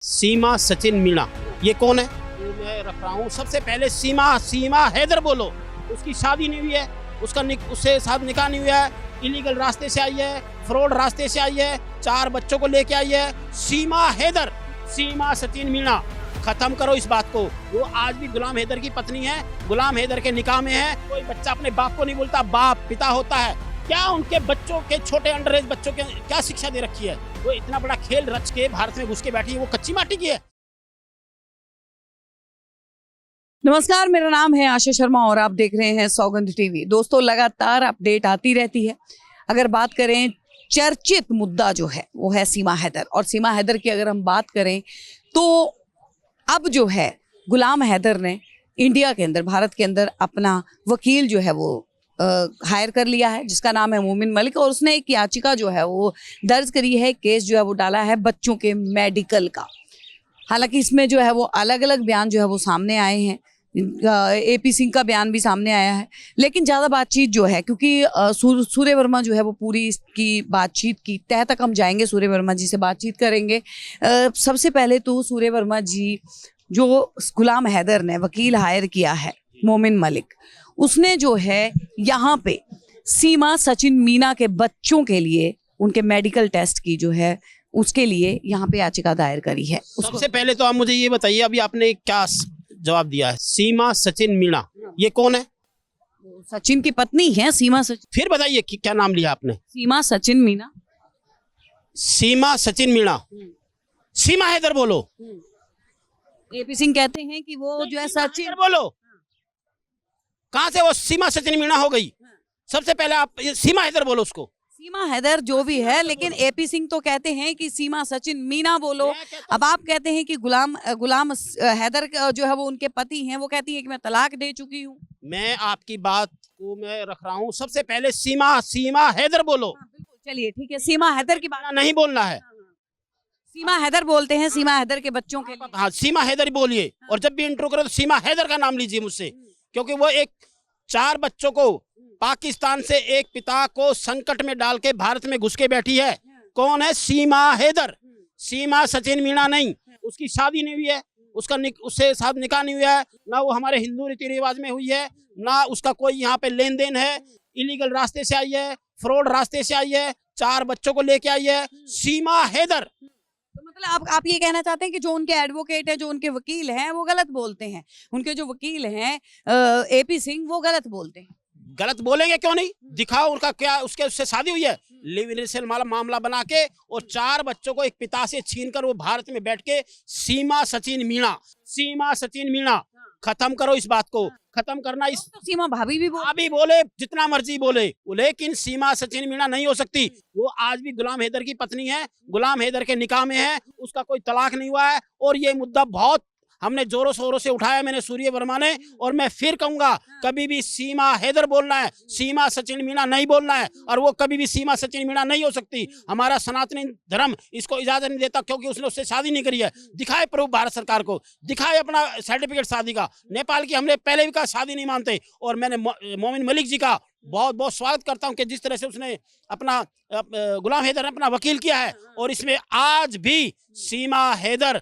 सीमा सचिन मीणा, ये कौन है? वो मैं रख रहा हूँ। सबसे पहले सीमा हैदर बोलो। उसकी शादी नहीं हुई है, उससे साथ निकाह नहीं हुआ है, इलीगल रास्ते से आई है, फ्रॉड रास्ते से आई है, 4 बच्चों को लेके आई है। सीमा हैदर, सीमा सचिन मीणा, खत्म करो इस बात को। वो आज भी गुलाम हैदर की पत्नी है, गुलाम हैदर के निकाह में है। कोई बच्चा अपने बाप को नहीं बोलता, बाप पिता होता है। क्या उनके बच्चों के, छोटे अंडर एज बच्चों के क्या शिक्षा दे रखी है? वो इतना बड़ा खेल रच के भारत में घुस के बैठी है, वो कच्ची माटी की है। नमस्कार, मेरा नाम है आशा शर्मा और आप देख रहे हैं सौगंध टीवी। दोस्तों, लगातार अपडेट आती रहती है। अगर बात करें, चर्चित मुद्दा जो है वो है सीमा हैदर। और सीमा हैदर की अगर हम बात करें तो अब जो है गुलाम हैदर ने इंडिया के अंदर, भारत के अंदर अपना वकील जो है वो हायर कर लिया है, जिसका नाम है मोमिन मलिक। और उसने एक याचिका जो है वो दर्ज करी है, केस जो है वो डाला है बच्चों के मेडिकल का। हालांकि इसमें जो है वो अलग अलग बयान जो है वो सामने आए हैं। AP सिंह का बयान भी सामने आया है, लेकिन ज़्यादा बातचीत जो है, क्योंकि सूर्य वर्मा जो है वो पूरी इसकी बातचीत की तह तक हम जाएंगे, सूर्य वर्मा जी से बातचीत करेंगे। सबसे पहले तो सूर्य वर्मा जी, जो गुलाम हैदर ने वकील हायर किया है मोमिन मलिक, उसने जो है यहाँ पे सीमा सचिन मीणा के बच्चों के लिए उनके मेडिकल टेस्ट की जो है उसके लिए यहाँ पे याचिका दायर करी है। सबसे पहले तो आप मुझे ये बताइए, अभी आपने क्या जवाब दिया है? सीमा सचिन मीणा, ये कौन है? सचिन की पत्नी है सीमा सचिन। फिर बताइए कि क्या नाम लिया आपने? सीमा सचिन मीणा। सीमा सचिन मीणा, सीमा हैदर बोलो। AP सिंह कहते हैं कि वो जो है सचिन बोलो। कहां से वो सीमा सचिन मीणा हो गई? सबसे पहले आप सीमा हैदर बोलो उसको। सीमा हैदर जो भी है, लेकिन AP सिंह तो कहते हैं कि सीमा सचिन मीणा बोलो। अब आप कहते हैं कि गुलाम हैदर जो है वो उनके पति हैं, वो कहती है कि मैं तलाक दे चुकी हूँ। मैं आपकी बात को मैं रख रहा हूँ। सबसे पहले सीमा हैदर बोलो। चलिए ठीक है, सीमा हैदर की बात नहीं बोलना है। सीमा हैदर बोलते हैं, सीमा हैदर के बच्चों के लिए। हाँ, सीमा हैदर ही बोलिए। और जब भी इंट्रो करो तो सीमा हैदर का नाम लीजिए मुझसे, क्योंकि वो 4 बच्चों को पाकिस्तान से एक पिता को संकट में डाल के भारत में घुस के बैठी है। कौन है? सीमा हैदर, सीमा सचिन मीणा नहीं। उसकी शादी नहीं हुई है, उससे साथ निकाह नहीं हुआ है, ना वो हमारे हिंदू रीति रिवाज में हुई है, ना उसका कोई यहाँ पे लेन देन है। इलीगल रास्ते से आई है, फ्रॉड रास्ते से आई है, 4 बच्चों को लेके आई है। सीमा हैदर। तो मतलब आप ये कहना चाहते हैं कि जो उनके एडवोकेट है, जो उनके वकील हैं, वो गलत बोलते हैं। उनके जो वकील हैं AP सिंह, वो गलत बोलते हैं। गलत बोलेंगे क्यों नहीं? दिखाओ उनका क्या, उससे शादी हुई है, लिव इन रिलेशन मामला बना के, और 4 बच्चों को एक पिता से छीनकर वो भारत में बैठ के सीमा सचिन मीणा, खत्म करो इस बात को। खत्म करना इस तो सीमा भाभी भी बोले, जितना मर्जी बोले, लेकिन सीमा सचिन मीणा नहीं हो सकती। वो आज भी गुलाम हैदर की पत्नी है, गुलाम हैदर के निकाह में है, उसका कोई तलाक नहीं हुआ है। और ये मुद्दा बहुत हमने जोरों शोरों से उठाया, मैंने सूर्य वर्मा ने, और मैं फिर कहूंगा, कभी भी सीमा हैदर बोलना है, सीमा सचिन मीणा नहीं बोलना है। और वो कभी भी सीमा सचिन मीणा नहीं हो सकती। हमारा सनातनी धर्म इसको इजाजत नहीं देता, क्योंकि उसने उससे शादी नहीं करी है। दिखाए प्रूफ भारत सरकार को, दिखाए अपना सर्टिफिकेट शादी का। नेपाल की हमने पहले भी कहा शादी नहीं मानते। और मैंने मोमिन मलिक जी का बहुत बहुत स्वागत करता हूं कि जिस तरह से उसने अपना गुलाम हैदर ने अपना वकील किया है। और इसमें आज भी सीमा हैदर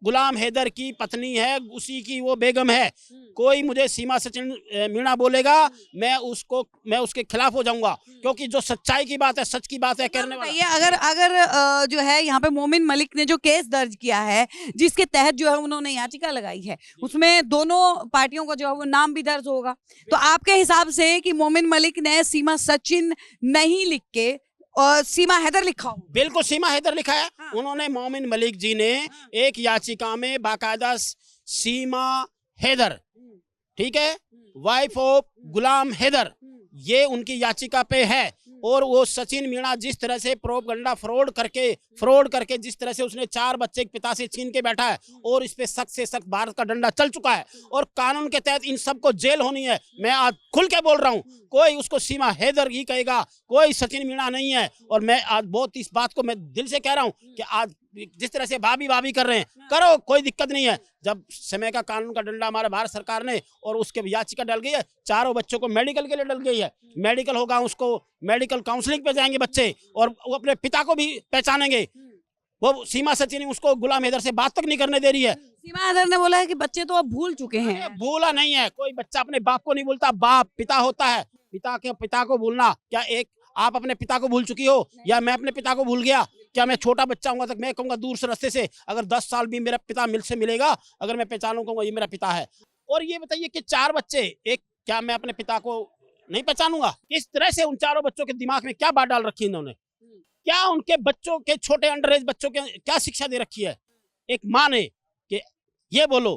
गुलाम हैदर की पत्नी है, उसी की वो बेगम है। कोई मुझे सीमा सचिन मीणा बोलेगा, मैं उसके खिलाफ हो जाऊंगा, क्योंकि जो सच्चाई की बात है, सच की बात है करने वाला। ये अगर जो है यहाँ पे मोमिन मलिक ने जो केस दर्ज किया है, जिसके तहत जो है उन्होंने याचिका लगाई है, उसमें दोनों पार्टियों का जो है वो नाम भी दर्ज होगा। तो आपके हिसाब से कि मोमिन मलिक ने सीमा सचिन नहीं लिख के और सीमा हैदर लिखा हो? बिल्कुल सीमा हैदर लिखा है। हाँ। उन्होंने, मोमिन मलिक जी ने एक याचिका में बाकायदा सीमा हैदर, ठीक है, वाइफ ऑफ गुलाम हैदर, ये उनकी याचिका पे है। और वो सचिन मीणा जिस तरह से प्रोपगंडा फ्रॉड करके जिस तरह से उसने 4 बच्चे पिता से छीन के बैठा है, और इस पे सख्त से सख्त भारत का डंडा चल चुका है, और कानून के तहत इन सबको जेल होनी है। मैं आज खुल के बोल रहा हूँ, कोई उसको सीमा हैदर ही कहेगा, कोई सचिन मीणा नहीं है। और मैं आज बहुत इस बात को मैं दिल से कह रहा हूँ कि आज जिस तरह से भाभी कर रहे हैं, करो, कोई दिक्कत नहीं है। जब समय का कानून का डंडा हमारा भारत सरकार ने, और उसके याचिका डल गई है, 4 बच्चों को मेडिकल के लिए डल गई है। मेडिकल होगा, उसको मेडिकल काउंसलिंग पे जाएंगे बच्चे, और वो अपने पिता को भी पहचानेंगे। वो सीमा सचिन उसको गुलाम हैदर से बात तक नहीं करने दे रही है। सीमा हैदर ने बोला है कि बच्चे तो अब भूल चुके ये हैं। भूला नहीं है, कोई बच्चा अपने बाप को नहीं भूलता। बाप पिता होता है, पिता को भूलना क्या, एक आप अपने पिता को भूल चुकी हो या मैं अपने पिता को भूल गया? क्या मैं छोटा बच्चा हूँ तक मैं कहूँगा दूर से रास्ते से अगर 10 साल भी मेरा पिता मिलेगा, अगर मैं पहचानूं कहूँगा ये मेरा पिता है। और ये बताइए कि 4 बच्चे, एक क्या मैं अपने पिता को नहीं पहचानूंगा? किस तरह से उन चारों बच्चों के दिमाग में क्या बात डाल रखी है इन्होंने? क्या उनके बच्चों के छोटे अंडर एज बच्चों के क्या शिक्षा दे रखी है एक माँ ने कि ये बोलो?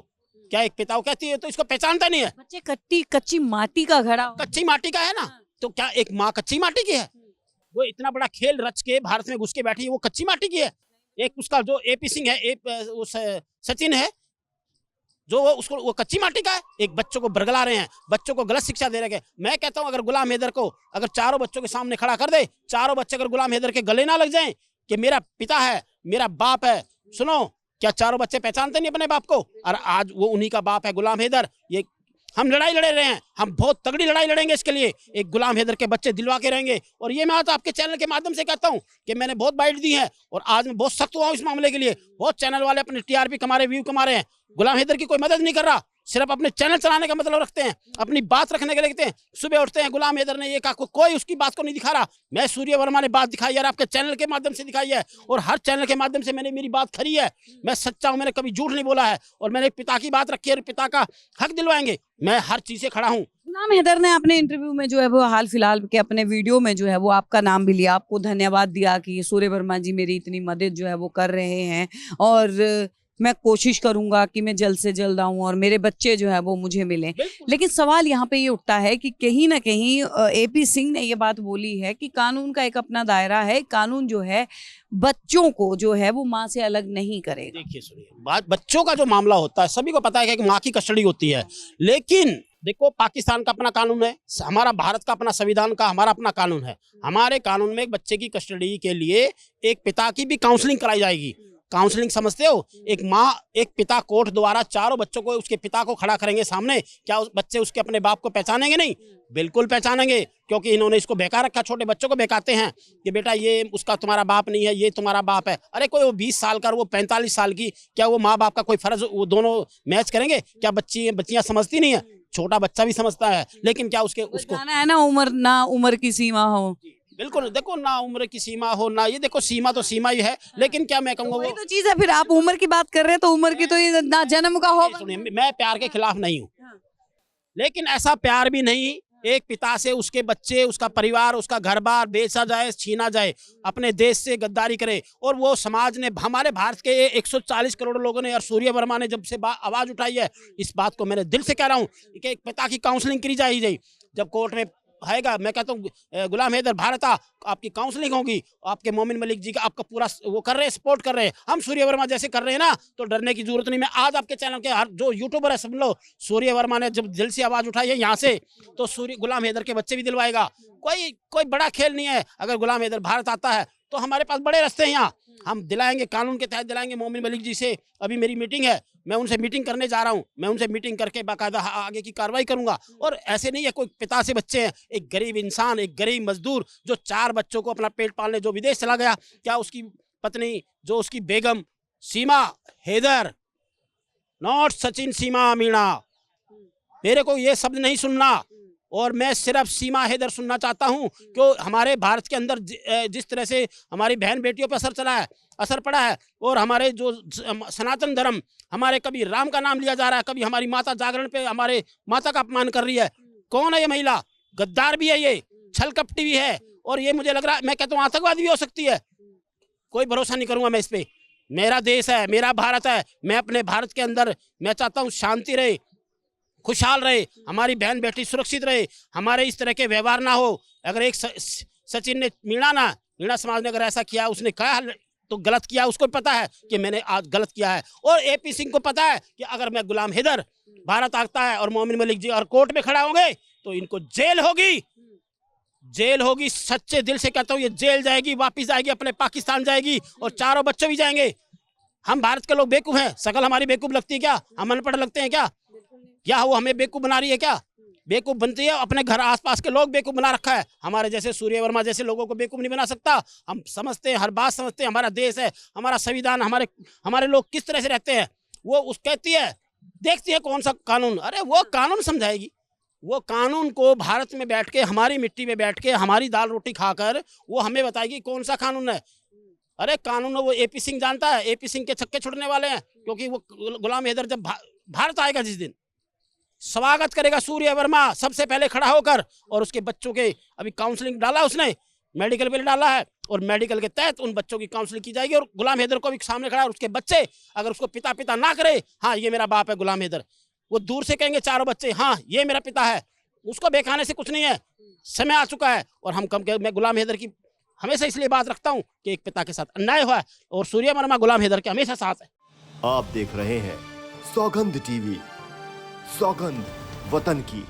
क्या एक पिता को कहती है तो इसको पहचानता नहीं है? बच्चे कच्ची माटी का घड़ा। कच्ची माटी का है ना, तो क्या एक माँ कच्ची माटी की है? वो इतना बड़ा खेल रच के भारत में घुस के बैठी है, वो कच्ची माटी की है? एक उसका जो एपी सिंह है, सचिन है, जो वो कच्ची माटी का है? एक बच्चों को बरगला रहे हैं, बच्चों को गलत शिक्षा दे रहे हैं। मैं कहता हूं अगर गुलाम हैदर को अगर चारों बच्चों के सामने खड़ा कर दे, चारों बच्चे अगर गुलाम हैदर के गले ना लग जाएं कि मेरा पिता है, मेरा बाप है, सुनो, क्या चारों बच्चे पहचानते नहीं अपने बाप को? और आज वो उन्हीं का बाप है गुलाम हैदर। ये हम लड़ाई लड़े रहे हैं, हम बहुत तगड़ी लड़ाई लड़ेंगे इसके लिए। एक गुलाम हैदर के बच्चे दिलवा के रहेंगे। और ये मैं आज आपके चैनल के माध्यम से कहता हूं कि मैंने बहुत बाइट दी है और आज मैं बहुत सख्त हुआ हूं इस मामले के लिए। बहुत चैनल वाले अपने टीआरपी कमा रहे, व्यू कमा रहे हैं, गुलाम हैदर की कोई मदद नहीं कर रहा, सिर्फ अपने चैनल चलाने का मतलब रखते हैं, अपनी बात रखने के लिए रखते हैं। सुबह उठते हैं गुलाम हैदर ने ये कहा, कोई उसकी बात को नहीं दिखा रहा। मैं सूर्य वर्मा ने बात दिखाई है, आपके चैनल के माध्यम से दिखाई है और हर चैनल के माध्यम से मैंने मेरी बात खरी है। मैं सच्चा हूं, मैंने कभी झूठ नहीं बोला है और मैंने पिता की बात रखी है और पिता का हक दिलवाएंगे। मैं हर चीज से खड़ा हूँ। गुलाम हैदर ने अपने इंटरव्यू में जो है वो हाल फिलहाल के अपने वीडियो में जो है वो आपका नाम भी लिया, आपको धन्यवाद दिया कि सूर्य वर्मा जी मेरी इतनी मदद जो है वो कर रहे हैं और मैं कोशिश करूंगा कि मैं जल्द से जल्द आऊं और मेरे बच्चे जो है वो मुझे मिलें। लेकिन सवाल यहाँ पे ये उठता है कि कहीं ना कहीं एपी सिंह ने ये बात बोली है कि कानून का एक अपना दायरा है, कानून जो है बच्चों को जो है वो माँ से अलग नहीं करेगा। देखिए सुनिए, बात बच्चों का जो मामला होता है सभी को पता है कि माँ की कस्टडी होती है, लेकिन देखो पाकिस्तान का अपना कानून है, हमारा भारत का अपना संविधान का हमारा अपना कानून है। हमारे कानून में एक बच्चे की कस्टडी के लिए एक पिता की भी काउंसलिंग कराई जाएगी। काउंसलिंग समझते हो? एक माँ एक पिता कोर्ट द्वारा चारों बच्चों को उसके पिता को खड़ा करेंगे सामने, क्या उस बच्चे उसके अपने बाप को पहचानेंगे? नहीं, बिल्कुल पहचानेंगे, क्योंकि इन्होंने इसको बहका रखा। छोटे बच्चों को बहकाते हैं कि बेटा ये उसका तुम्हारा बाप नहीं है, ये तुम्हारा बाप है। अरे कोई वो 20 साल का वो 45 साल की, क्या वो माँ बाप का कोई फर्ज वो दोनों मैच करेंगे? क्या बच्चियां समझती नहीं है? छोटा बच्चा भी समझता है, लेकिन क्या उसको है ना उम्र की सीमा हो। बिल्कुल, देखो ना उम्र की सीमा हो ना, ये देखो सीमा तो सीमा ही है, लेकिन क्या मैं कहूँगा वही तो चीज है। फिर आप उम्र की बात कर रहे हैं तो उम्र की तो ये ना जन्म का होगा। सुनिए, मैं प्यार के खिलाफ नहीं हूँ, लेकिन ऐसा प्यार भी नहीं एक पिता से उसके बच्चे, उसका परिवार, उसका घर बार बेचा जाए, छीना जाए, अपने देश से गद्दारी करे। और वो समाज ने, हमारे भारत के 140 करोड़ लोगों ने और सूर्य वर्मा ने जब से आवाज उठाई है, इस बात को मैंने दिल से कह रहा हूँ कि एक पिता की काउंसलिंग करी जाएगी। जब कोर्ट में आएगा, मैं कहता हूँ गुलाम हैदर भारत आपकी काउंसलिंग होगी, आपके मोमिन मलिक जी का आपका पूरा वो कर रहे हैं, सपोर्ट कर रहे हैं। हम सूर्य वर्मा जैसे कर रहे हैं ना, तो डरने की जरूरत नहीं। मैं आज आपके चैनल के हर जो यूट्यूबर है सब लोग, सूर्य वर्मा ने जब दिल से आवाज उठाई है यहाँ से, तो सूर्य गुलाम हैदर के बच्चे भी दिलवाएगा। कोई बड़ा खेल नहीं है। अगर गुलाम हैदर भारत आता है तो हमारे पास बड़े रास्ते हैं, यहाँ हम दिलाएंगे, कानून के तहत दिलाएंगे। मोमिन मलिक जी से अभी मेरी मीटिंग है, मैं उनसे मीटिंग करने जा रहा हूं, मैं उनसे मीटिंग करके बाकायदा आगे की कार्रवाई करूंगा। और ऐसे नहीं है कोई पिता से बच्चे हैं, एक गरीब इंसान, एक गरीब मजदूर जो 4 बच्चों को अपना पेट पालने जो विदेश चला गया, क्या उसकी पत्नी, जो उसकी बेगम सीमा हैदर, नॉट सचिन सीमा मीणा, मेरे को ये शब्द नहीं सुनना, और मैं सिर्फ सीमा हैदर सुनना चाहता हूं। क्यों हमारे भारत के अंदर जिस तरह से हमारी बहन बेटियों पर असर पड़ा है, और हमारे जो सनातन धर्म, हमारे कभी राम का नाम लिया जा रहा है, कभी हमारी माता जागरण पे हमारे माता का अपमान कर रही है। कौन है ये महिला? गद्दार भी है, ये छल कपटी भी है, और ये मुझे लग रहा है, मैं कहता हूँ आतंकवादी भी हो सकती है। कोई भरोसा नहीं करूंगा मैं इस पे। मेरा देश है, मेरा भारत है, मैं अपने भारत के अंदर मैं चाहता हूँ शांति रहे, खुशहाल रहे, हमारी बहन बेटी सुरक्षित रहे, हमारे इस तरह के व्यवहार ना हो। अगर एक सचिन ने मीणा समाज ने अगर ऐसा किया, उसने कहा तो गलत किया, उसको पता है कि मैंने आज गलत किया है। और एपी सिंह को पता है कि अगर मैं गुलाम हैदर भारत आता है और मोमिन मलिक जी और कोर्ट में खड़ा होंगे तो इनको जेल होगी। सच्चे दिल से कहता हूँ, ये जेल जाएगी, वापिस जाएगी, अपने पाकिस्तान जाएगी, और चारों बच्चे भी जाएंगे। हम भारत के लोग बेवकूफ हैं? शकल हमारी बेवकूफ लगती है क्या? हम अनपढ़ लगते हैं क्या? वो हमें बेवकूफ बना रही है क्या? बेवकूफ़ बनती है, अपने घर आसपास के लोग बेवकूफ़ बना रखा है। हमारे जैसे सूर्य वर्मा जैसे लोगों को बेवकूफ़ नहीं बना सकता। हम समझते हैं, हर बात समझते हैं, हमारा देश है, हमारा संविधान, हमारे लोग किस तरह से रहते हैं। वो उस कहती है, देखती है कौन सा कानून, अरे वो कानून समझाएगी। वो कानून को भारत में बैठ के, हमारी मिट्टी में बैठ के, हमारी दाल रोटी खाकर वो हमें बताएगी कौन सा कानून है। अरे कानून वो एपी सिंह जानता है, एपी सिंह के छक्के छुड़ने वाले हैं, क्योंकि वो गुलाम हैदर जब भारत आएगा जिस दिन, स्वागत करेगा सूर्य वर्मा सबसे पहले खड़ा होकर, और उसके बच्चों के अभी काउंसलिंग डाला उसने, मेडिकल बिल डाला है, और मेडिकल के तहत उन बच्चों की काउंसलिंग की जाएगी। और गुलाम हैदर को भी सामने खड़ा, और उसके बच्चे अगर उसको पिता पिता ना करे, हाँ ये मेरा बाप है गुलाम हैदर, वो दूर से कहेंगे चारों बच्चे, हाँ ये मेरा पिता है। उसको बेखाने से कुछ नहीं है, समय आ चुका है। और हम मैं गुलाम हैदर की हमेशा इसलिए बात रखता हूँ कि एक पिता के साथ अन्याय हुआ है, और सूर्य वर्मा गुलाम हैदर के हमेशा साथ है। आप देख रहे हैं सौगंध टीवी, सौगंध वतन की।